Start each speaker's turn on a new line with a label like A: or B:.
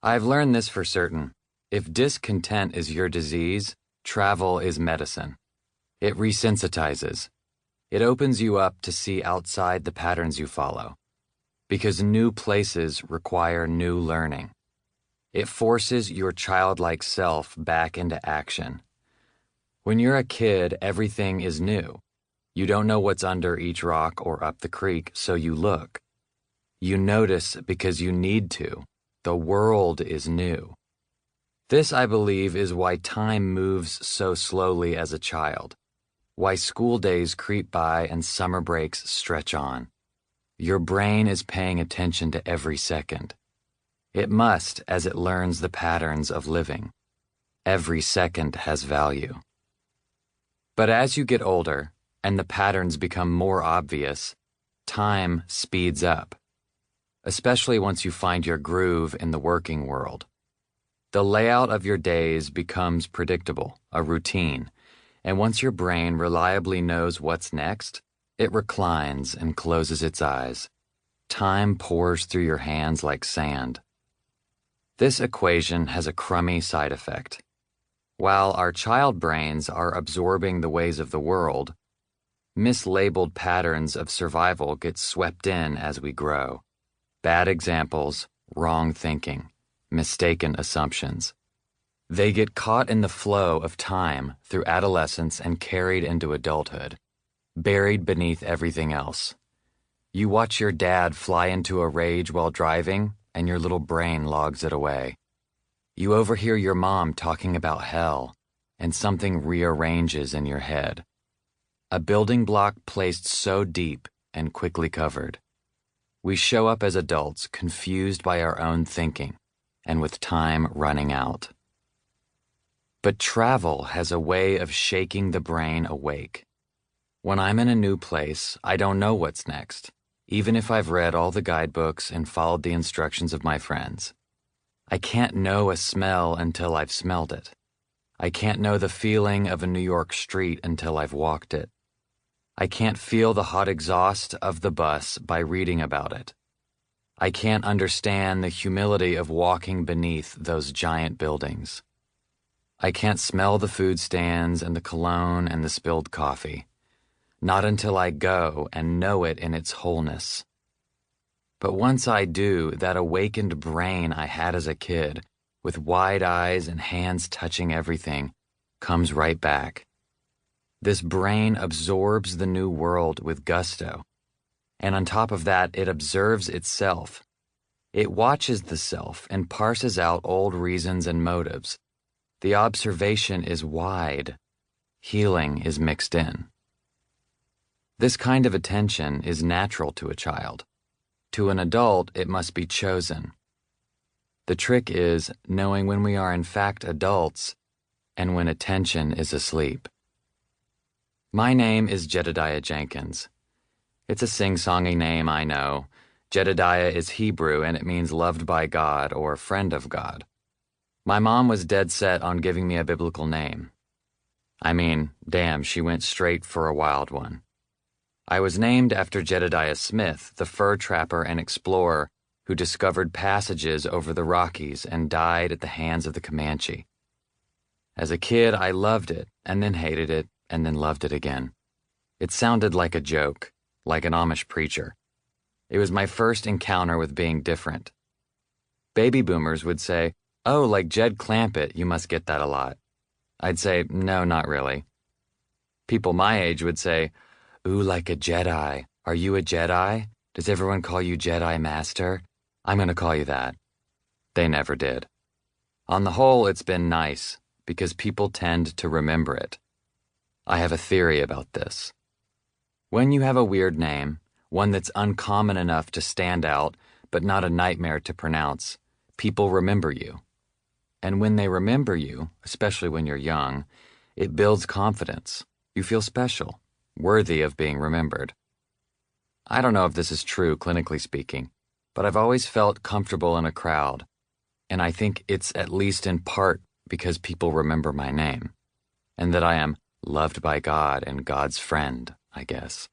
A: I've learned this for certain. If discontent is your disease, travel is medicine. It resensitizes. It opens you up to see outside the patterns you follow. Because new places require new learning. It forces your childlike self back into action. When you're a kid, everything is new. You don't know what's under each rock or up the creek, so you look. You notice because you need to. The world is new. This, I believe, is why time moves so slowly as a child. Why school days creep by and summer breaks stretch on. Your brain is paying attention to every second. It must, as it learns the patterns of living. Every second has value. But as you get older, and the patterns become more obvious, time speeds up. Especially once you find your groove in the working world. The layout of your days becomes predictable, a routine, and once your brain reliably knows what's next, it reclines and closes its eyes. Time pours through your hands like sand. This equation has a crummy side effect. While our child brains are absorbing the ways of the world, mislabeled patterns of survival get swept in as we grow. Bad examples, wrong thinking, mistaken assumptions. They get caught in the flow of time through adolescence and carried into adulthood, buried beneath everything else. You watch your dad fly into a rage while driving, and your little brain logs it away. You overhear your mom talking about hell, and something rearranges in your head. A building block placed so deep and quickly covered. We show up as adults confused by our own thinking and with time running out. But travel has a way of shaking the brain awake. When I'm in a new place, I don't know what's next, even if I've read all the guidebooks and followed the instructions of my friends. I can't know a smell until I've smelled it. I can't know the feeling of a New York street until I've walked it. I can't feel the hot exhaust of the bus by reading about it. I can't understand the humility of walking beneath those giant buildings. I can't smell the food stands and the cologne and the spilled coffee. Not until I go and know it in its wholeness. But once I do, that awakened brain I had as a kid, with wide eyes and hands touching everything, comes right back. This brain absorbs the new world with gusto. And on top of that, it observes itself. It watches the self and parses out old reasons and motives. The observation is wide. Healing is mixed in. This kind of attention is natural to a child. To an adult, it must be chosen. The trick is knowing when we are in fact adults and when attention is asleep. My name is Jedidiah Jenkins. It's a sing-songy name, I know. Jedidiah is Hebrew and it means loved by God or friend of God. My mom was dead set on giving me a biblical name. I mean, damn, she went straight for a wild one. I was named after Jedidiah Smith, the fur trapper and explorer who discovered passages over the Rockies and died at the hands of the Comanche. As a kid, I loved it and then hated it and then loved it again. It sounded like a joke, like an Amish preacher. It was my first encounter with being different. Baby boomers would say, "Oh, like Jed Clampett, you must get that a lot." I'd say, "No, not really." People my age would say, "Ooh, like a Jedi. Are you a Jedi? Does everyone call you Jedi Master? I'm going to call you that." They never did. On the whole, it's been nice, because people tend to remember it. I have a theory about this. When you have a weird name, one that's uncommon enough to stand out, but not a nightmare to pronounce, people remember you. And when they remember you, especially when you're young, it builds confidence. You feel special, worthy of being remembered. I don't know if this is true, clinically speaking, but I've always felt comfortable in a crowd, and I think it's at least in part because people remember my name, and that I am loved by God and God's friend, I guess.